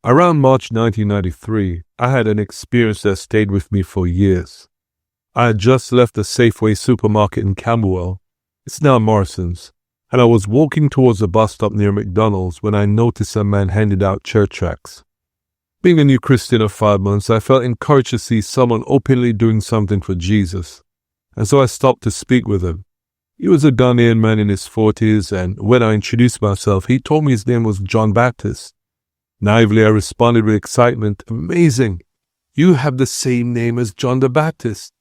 Around March 1993, I had an experience that stayed with me for years. I had just left the Safeway supermarket in Camberwell. It's now Morrison's. And I was walking towards a bus stop near McDonald's when I noticed a man handed out church tracts. Being a new Christian of 5 months, I felt encouraged to see someone openly doing something for Jesus. And so I stopped to speak with him. He was a Ghanaian man in his 40s, and when I introduced myself, he told me his name was John Baptist. Naively, I responded with excitement. Amazing! You have the same name as John the Baptist.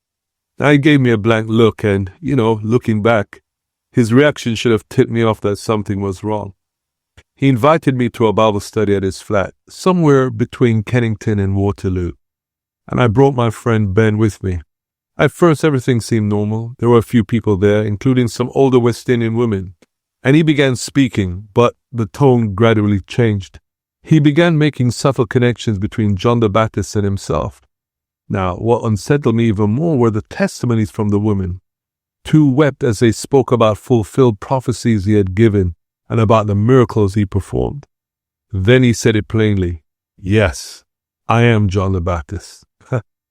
Now he gave me a blank look and, looking back, his reaction should have tipped me off that something was wrong. He invited me to a Bible study at his flat, somewhere between Kennington and Waterloo. And I brought my friend Ben with me. At first, everything seemed normal. There were a few people there, including some older West Indian women. And he began speaking, but the tone gradually changed. He began making subtle connections between John the Baptist and himself. Now, what unsettled me even more were the testimonies from the women. Two wept as they spoke about fulfilled prophecies he had given and about the miracles he performed. Then he said it plainly. Yes, I am John the Baptist.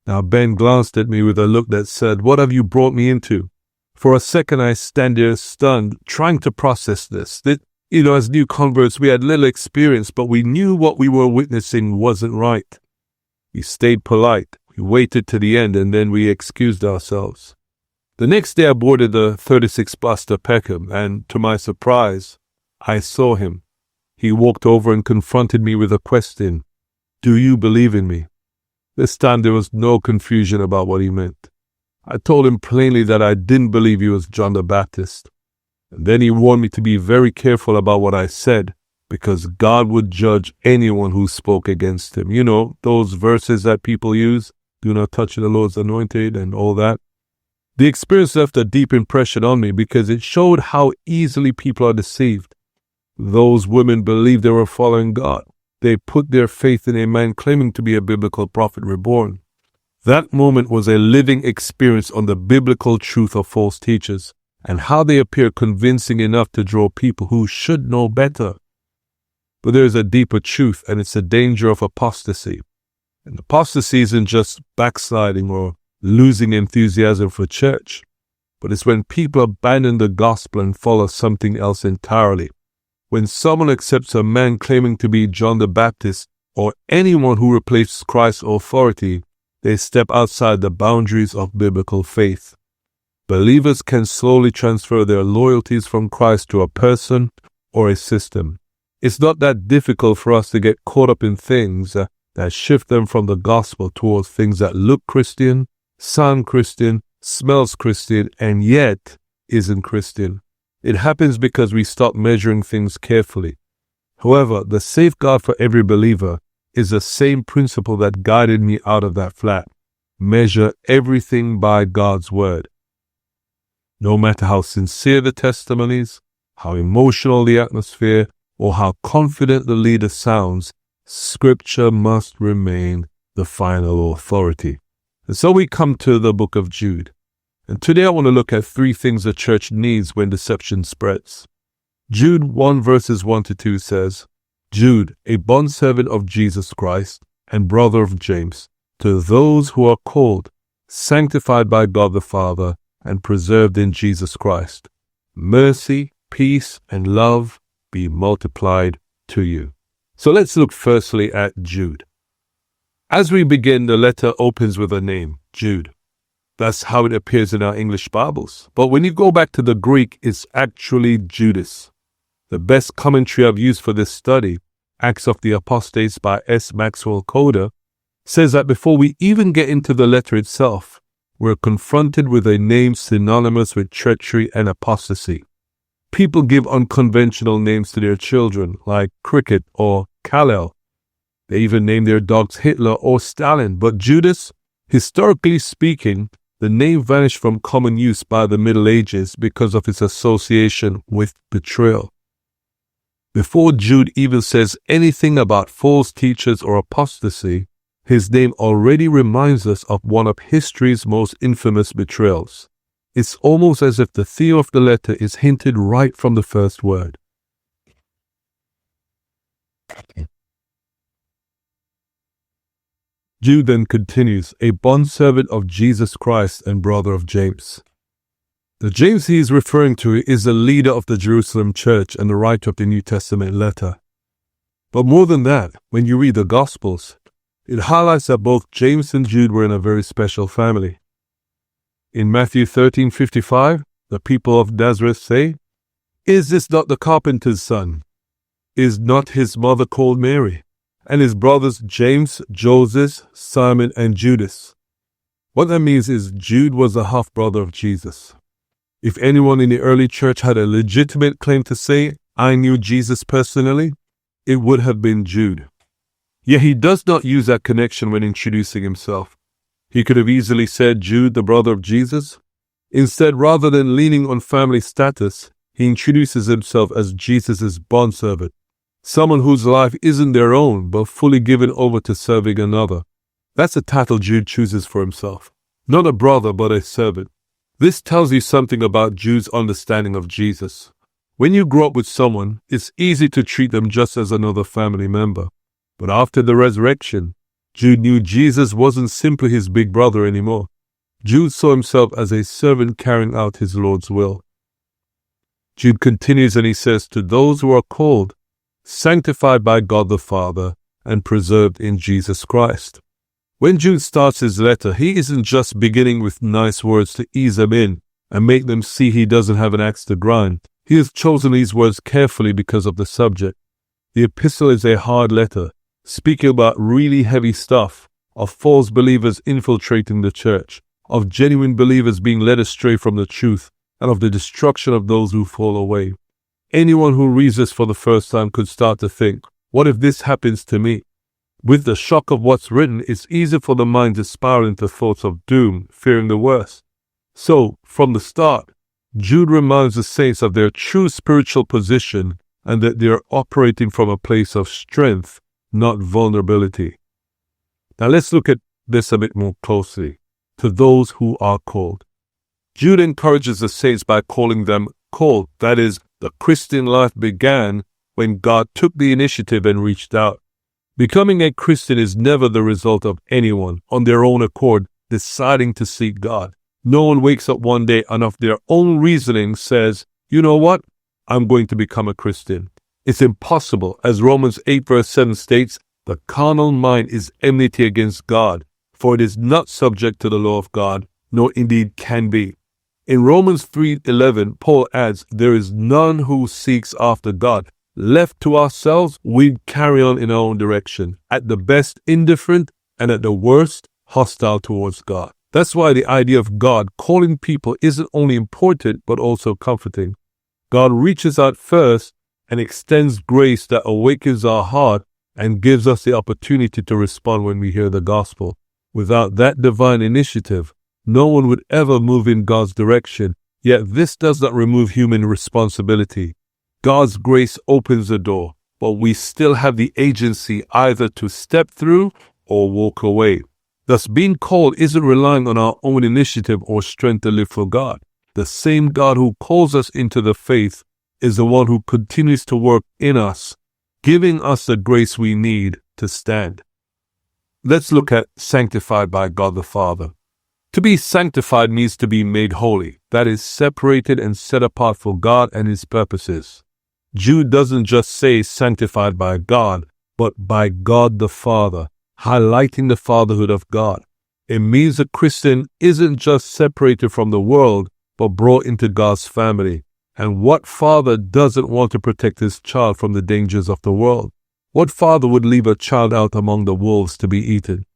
Now Ben glanced at me with a look that said, what have you brought me into? For a second I stand there stunned, trying to process this. That, as new converts we had little experience, but we knew what we were witnessing wasn't right. We stayed polite, we waited to the end, and then we excused ourselves. The next day I boarded the 36 bus to Peckham, and to my surprise, I saw him. He walked over and confronted me with a question. Do you believe in me? This time there was no confusion about what he meant. I told him plainly that I didn't believe he was John the Baptist. And then he warned me to be very careful about what I said, because God would judge anyone who spoke against him. Those verses that people use, do not touch the Lord's anointed and all that. The experience left a deep impression on me because it showed how easily people are deceived. Those women believed they were following God. They put their faith in a man claiming to be a biblical prophet reborn. That moment was a living experience on the biblical truth of false teachers and how they appear convincing enough to draw people who should know better. But there is a deeper truth, and it's the danger of apostasy. And apostasy isn't just backsliding or losing enthusiasm for church, but it's when people abandon the gospel and follow something else entirely. When someone accepts a man claiming to be John the Baptist or anyone who replaces Christ's authority, they step outside the boundaries of biblical faith. Believers can slowly transfer their loyalties from Christ to a person or a system. It's not that difficult for us to get caught up in things that shift them from the gospel towards things that look Christian, sound Christian, smells Christian, and yet isn't Christian. It happens because we stop measuring things carefully. However, the safeguard for every believer is the same principle that guided me out of that flat. Measure everything by God's word. No matter how sincere the testimonies, how emotional the atmosphere, or how confident the leader sounds, Scripture must remain the final authority. And so we come to the book of Jude. And today I want to look at 3 things the church needs when deception spreads. Jude 1 verses 1 to 2 says, Jude, a bondservant of Jesus Christ and brother of James, to those who are called, sanctified by God the Father, and preserved in Jesus Christ. Mercy, peace, and love be multiplied to you. So let's look firstly at Jude. As we begin, the letter opens with a name, Jude. That's how it appears in our English Bibles. But when you go back to the Greek, it's actually Judas. The best commentary I've used for this study, Acts of the Apostates by S. Maxwell Coder, says that before we even get into the letter itself, we're confronted with a name synonymous with treachery and apostasy. People give unconventional names to their children, like Cricket or Kal-El. They even name their dogs Hitler or Stalin. But Judas, historically speaking, the name vanished from common use by the Middle Ages because of its association with betrayal. Before Jude even says anything about false teachers or apostasy, his name already reminds us of one of history's most infamous betrayals. It's almost as if the theme of the letter is hinted right from the first word. Jude then continues, a bondservant of Jesus Christ and brother of James. The James he is referring to is the leader of the Jerusalem church and the writer of the New Testament letter. But more than that, when you read the Gospels, it highlights that both James and Jude were in a very special family. In Matthew 13:55, the people of Nazareth say, "Is this not the carpenter's son? Is not his mother called Mary? And his brothers James, Joseph, Simon, and Judas?" What that means is Jude was a half-brother of Jesus. If anyone in the early church had a legitimate claim to say, "I knew Jesus personally," it would have been Jude. Yet he does not use that connection when introducing himself. He could have easily said Jude, the brother of Jesus. Instead, rather than leaning on family status, he introduces himself as Jesus' bondservant, someone whose life isn't their own, but fully given over to serving another. That's the title Jude chooses for himself. Not a brother, but a servant. This tells you something about Jude's understanding of Jesus. When you grow up with someone, it's easy to treat them just as another family member. But after the resurrection, Jude knew Jesus wasn't simply his big brother anymore. Jude saw himself as a servant carrying out his Lord's will. Jude continues and he says, "To those who are called, sanctified by God the Father, and preserved in Jesus Christ." When Jude starts his letter, he isn't just beginning with nice words to ease them in and make them see he doesn't have an axe to grind. He has chosen these words carefully because of the subject. The epistle is a hard letter, speaking about really heavy stuff, of false believers infiltrating the church, of genuine believers being led astray from the truth, and of the destruction of those who fall away. Anyone who reads this for the first time could start to think, what if this happens to me? With the shock of what's written, it's easy for the mind to spiral into thoughts of doom, fearing the worst. So, from the start, Jude reminds the saints of their true spiritual position and that they are operating from a place of strength, not vulnerability. Now let's look at this a bit more closely. To those who are called. Jude encourages the saints by calling them called. That is, the Christian life began when God took the initiative and reached out. Becoming a Christian is never the result of anyone, on their own accord, deciding to seek God. No one wakes up one day and of their own reasoning says, "You know what? I'm going to become a Christian." It's impossible. As Romans 8 verse 7 states, "The carnal mind is enmity against God, for it is not subject to the law of God, nor indeed can be." In Romans 3:11, Paul adds, "There is none who seeks after God." Left to ourselves, we'd carry on in our own direction, at the best indifferent, and at the worst, hostile towards God. That's why the idea of God calling people isn't only important, but also comforting. God reaches out first and extends grace that awakens our heart and gives us the opportunity to respond when we hear the gospel. Without that divine initiative, no one would ever move in God's direction, yet this does not remove human responsibility. God's grace opens the door, but we still have the agency either to step through or walk away. Thus, being called isn't relying on our own initiative or strength to live for God. The same God who calls us into the faith is the one who continues to work in us, giving us the grace we need to stand. Let's look at sanctified by God the Father. To be sanctified means to be made holy, that is, separated and set apart for God and His purposes. Jude doesn't just say sanctified by God, but by God the Father, highlighting the fatherhood of God. It means a Christian isn't just separated from the world, but brought into God's family. And what father doesn't want to protect his child from the dangers of the world? What father would leave a child out among the wolves to be eaten?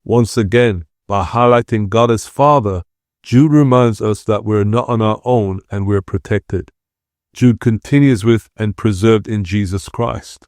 Once again, by highlighting God as Father, Jude reminds us that we're not on our own and we're protected. Jude continues with, "and preserved in Jesus Christ."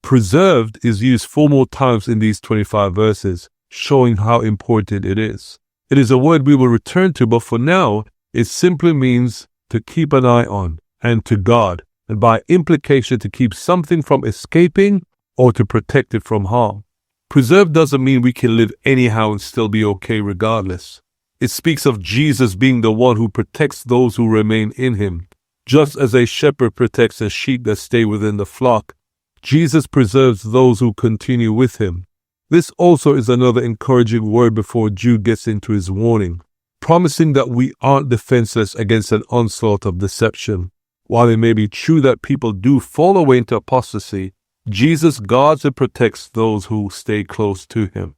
Preserved is used 4 more times in these 25 verses, showing how important it is. It is a word we will return to, but for now, it simply means to keep an eye on and to guard, and by implication to keep something from escaping or to protect it from harm. Preserved doesn't mean we can live anyhow and still be okay regardless. It speaks of Jesus being the one who protects those who remain in Him. Just as a shepherd protects the sheep that stay within the flock, Jesus preserves those who continue with Him. This also is another encouraging word before Jude gets into his warning, promising that we aren't defenseless against an onslaught of deception. While it may be true that people do fall away into apostasy, Jesus guards and protects those who stay close to him.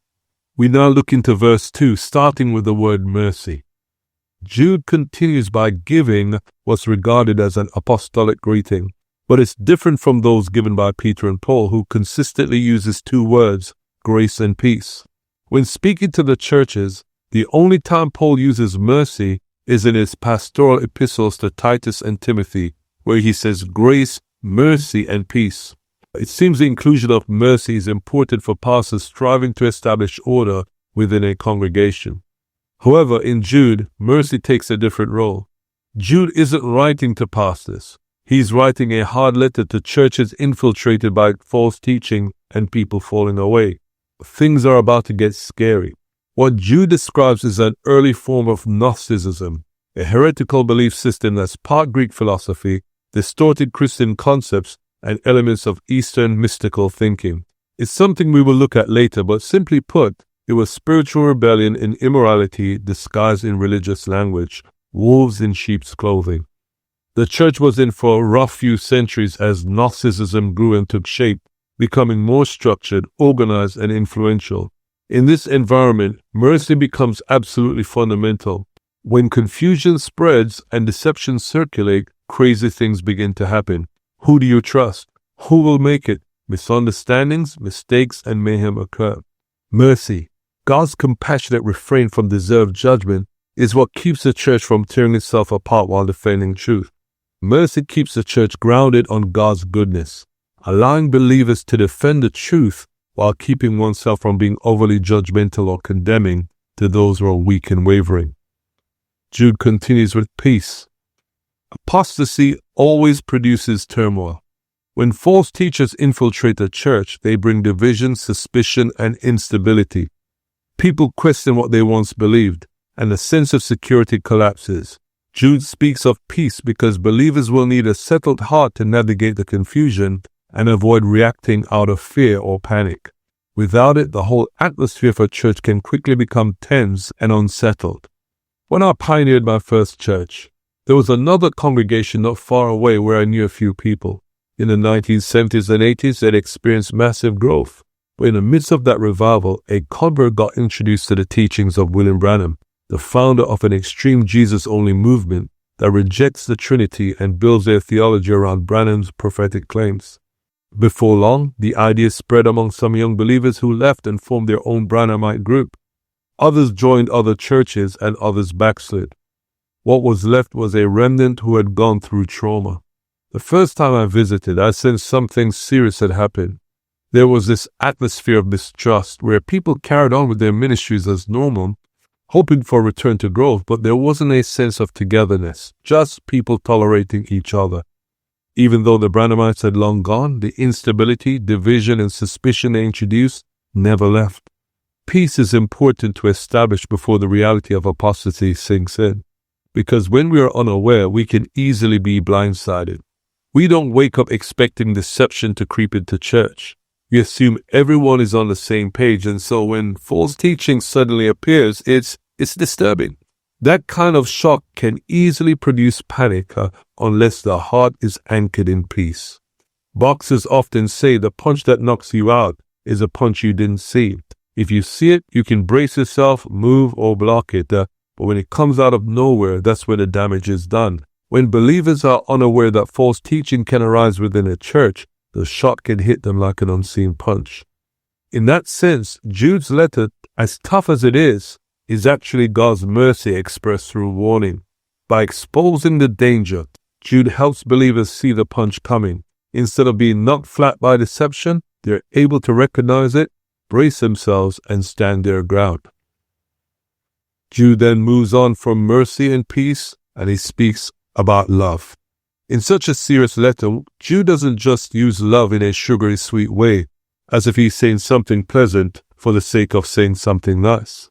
We now look into verse 2, starting with the word mercy. Jude continues by giving what's regarded as an apostolic greeting, but it's different from those given by Peter and Paul, who consistently uses two words, grace and peace. When speaking to the churches, the only time Paul uses mercy is in his pastoral epistles to Titus and Timothy, where he says grace, mercy, and peace. It seems the inclusion of mercy is important for pastors striving to establish order within a congregation. However, in Jude, mercy takes a different role. Jude isn't writing to pastors. He's writing a hard letter to churches infiltrated by false teaching and people falling away. Things are about to get scary. What Jude describes is an early form of Gnosticism, a heretical belief system that's part Greek philosophy, distorted Christian concepts, and elements of Eastern mystical thinking. It's something we will look at later, but simply put, it was spiritual rebellion and immorality disguised in religious language, wolves in sheep's clothing. The church was in for a rough few centuries as Gnosticism grew and took shape, becoming more structured, organized, and influential. In this environment, mercy becomes absolutely fundamental. When confusion spreads and deception circulate, crazy things begin to happen. Who do you trust? Who will make it? Misunderstandings, mistakes, and mayhem occur. Mercy, God's compassionate refrain from deserved judgment, is what keeps the church from tearing itself apart while defending truth. Mercy keeps the church grounded on God's goodness, allowing believers to defend the truth while keeping oneself from being overly judgmental or condemning to those who are weak and wavering. Jude continues with peace. Apostasy always produces turmoil. When false teachers infiltrate the church, they bring division, suspicion, and instability. People question what they once believed, and the sense of security collapses. Jude speaks of peace because believers will need a settled heart to navigate the confusion and avoid reacting out of fear or panic. Without it, the whole atmosphere for church can quickly become tense and unsettled. When I pioneered my first church, there was another congregation not far away where I knew a few people. In the 1970s and 80s, they'd experienced massive growth. But in the midst of that revival, a convert got introduced to the teachings of William Branham, the founder of an extreme Jesus-only movement that rejects the Trinity and builds their theology around Branham's prophetic claims. Before long, the idea spread among some young believers who left and formed their own Branhamite group. Others joined other churches and others backslid. What was left was a remnant who had gone through trauma. The first time I visited, I sensed something serious had happened. There was this atmosphere of mistrust where people carried on with their ministries as normal, hoping for a return to growth, but there wasn't a sense of togetherness, just people tolerating each other. Even though the Branhamites had long gone, the instability, division, and suspicion they introduced never left. Peace is important to establish before the reality of apostasy sinks in, because when we are unaware, we can easily be blindsided. We don't wake up expecting deception to creep into church. We assume everyone is on the same page, and so when false teaching suddenly appears, it's disturbing. That kind of shock can easily produce panic unless the heart is anchored in peace. Boxers often say the punch that knocks you out is a punch you didn't see. If you see it, you can brace yourself, move, or block it. But when it comes out of nowhere, that's when the damage is done. When believers are unaware that false teaching can arise within a church, the shot can hit them like an unseen punch. In that sense, Jude's letter, as tough as it is actually God's mercy expressed through warning. By exposing the danger, Jude helps believers see the punch coming. Instead of being knocked flat by deception, they're able to recognize it, brace themselves, and stand their ground. Jude then moves on from mercy and peace, and he speaks about love. In such a serious letter, Jude doesn't just use love in a sugary sweet way, as if he's saying something pleasant for the sake of saying something nice.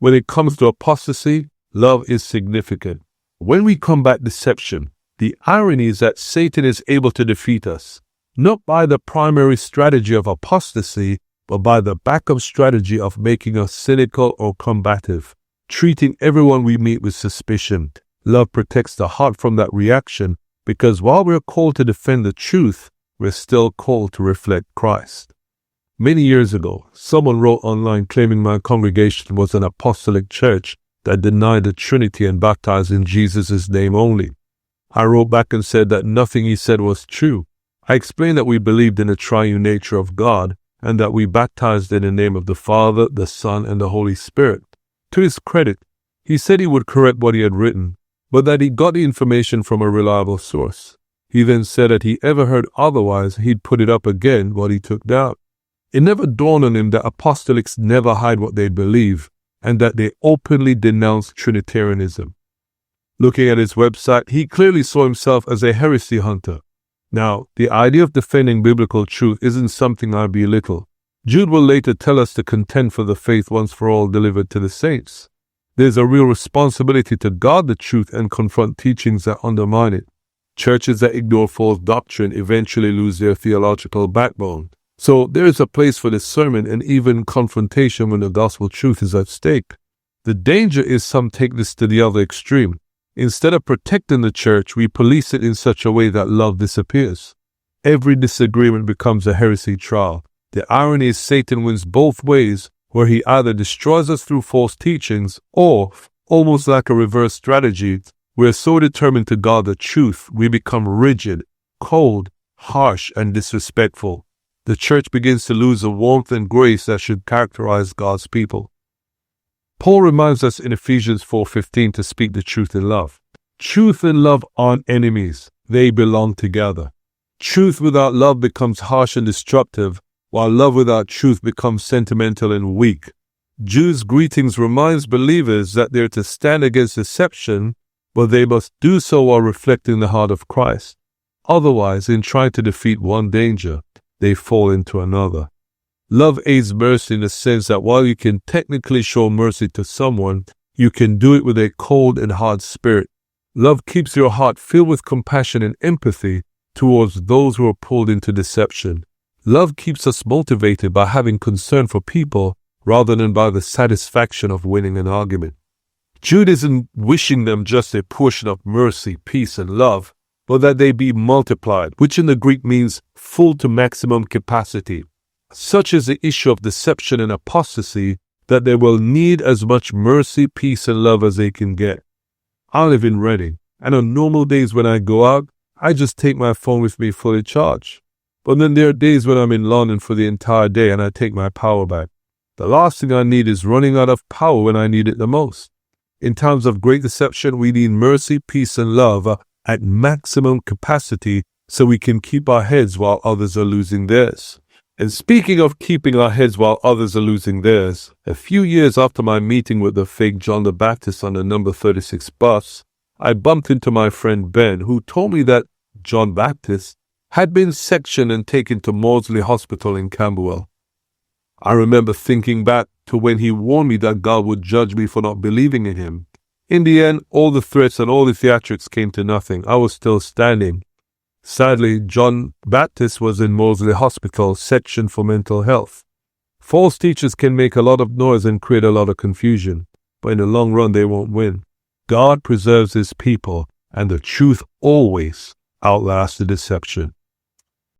When it comes to apostasy, love is significant. When we combat deception, the irony is that Satan is able to defeat us, not by the primary strategy of apostasy, but by the backup strategy of making us cynical or combative, treating everyone we meet with suspicion. Love protects the heart from that reaction, because while we're called to defend the truth, we're still called to reflect Christ. Many years ago, someone wrote online claiming my congregation was an apostolic church that denied the Trinity and baptized in Jesus' name only. I wrote back and said that nothing he said was true. I explained that we believed in the triune nature of God and that we baptized in the name of the Father, the Son, and the Holy Spirit. To his credit, he said he would correct what he had written, but that he got the information from a reliable source. He then said that he ever heard otherwise, he'd put it up again what he took down. It never dawned on him that apostolics never hide what they believe and that they openly denounce Trinitarianism. Looking at his website, he clearly saw himself as a heresy hunter. Now, the idea of defending biblical truth isn't something I belittle. Jude will later tell us to contend for the faith once for all delivered to the saints. There's a real responsibility to guard the truth and confront teachings that undermine it. Churches that ignore false doctrine eventually lose their theological backbone. So there is a place for discernment and even confrontation when the gospel truth is at stake. The danger is some take this to the other extreme. Instead of protecting the church, we police it in such a way that love disappears. Every disagreement becomes a heresy trial. The irony is Satan wins both ways, where he either destroys us through false teachings or, almost like a reverse strategy, we're so determined to guard the truth, we become rigid, cold, harsh, and disrespectful. The church begins to lose the warmth and grace that should characterize God's people. Paul reminds us in Ephesians 4:15 to speak the truth in love. Truth and love aren't enemies. They belong together. Truth without love becomes harsh and destructive, while love without truth becomes sentimental and weak. Jude's greetings reminds believers that they're to stand against deception, but they must do so while reflecting the heart of Christ. Otherwise, in trying to defeat one danger, they fall into another. Love aids mercy in the sense that while you can technically show mercy to someone, you can do it with a cold and hard spirit. Love keeps your heart filled with compassion and empathy towards those who are pulled into deception. Love keeps us motivated by having concern for people rather than by the satisfaction of winning an argument. Jude isn't wishing them just a portion of mercy, peace, and love, but that they be multiplied, which in the Greek means full to maximum capacity. Such is the issue of deception and apostasy that they will need as much mercy, peace, and love as they can get. I live in Reading, and on normal days when I go out, I just take my phone with me fully charged. But then there are days when I'm in London for the entire day and I take my power back. The last thing I need is running out of power when I need it the most. In times of great deception, we need mercy, peace, and love at maximum capacity so we can keep our heads while others are losing theirs. And speaking of keeping our heads while others are losing theirs, a few years after my meeting with the fake John the Baptist on the number 36 bus, I bumped into my friend Ben, who told me that John Baptist had been sectioned and taken to Maudsley Hospital in Camberwell. I remember thinking back to when he warned me that God would judge me for not believing in him. In the end, all the threats and all the theatrics came to nothing. I was still standing. Sadly, John Baptist was in Maudsley Hospital, sectioned for mental health. False teachers can make a lot of noise and create a lot of confusion, but in the long run they won't win. God preserves his people, and the truth always outlasts the deception.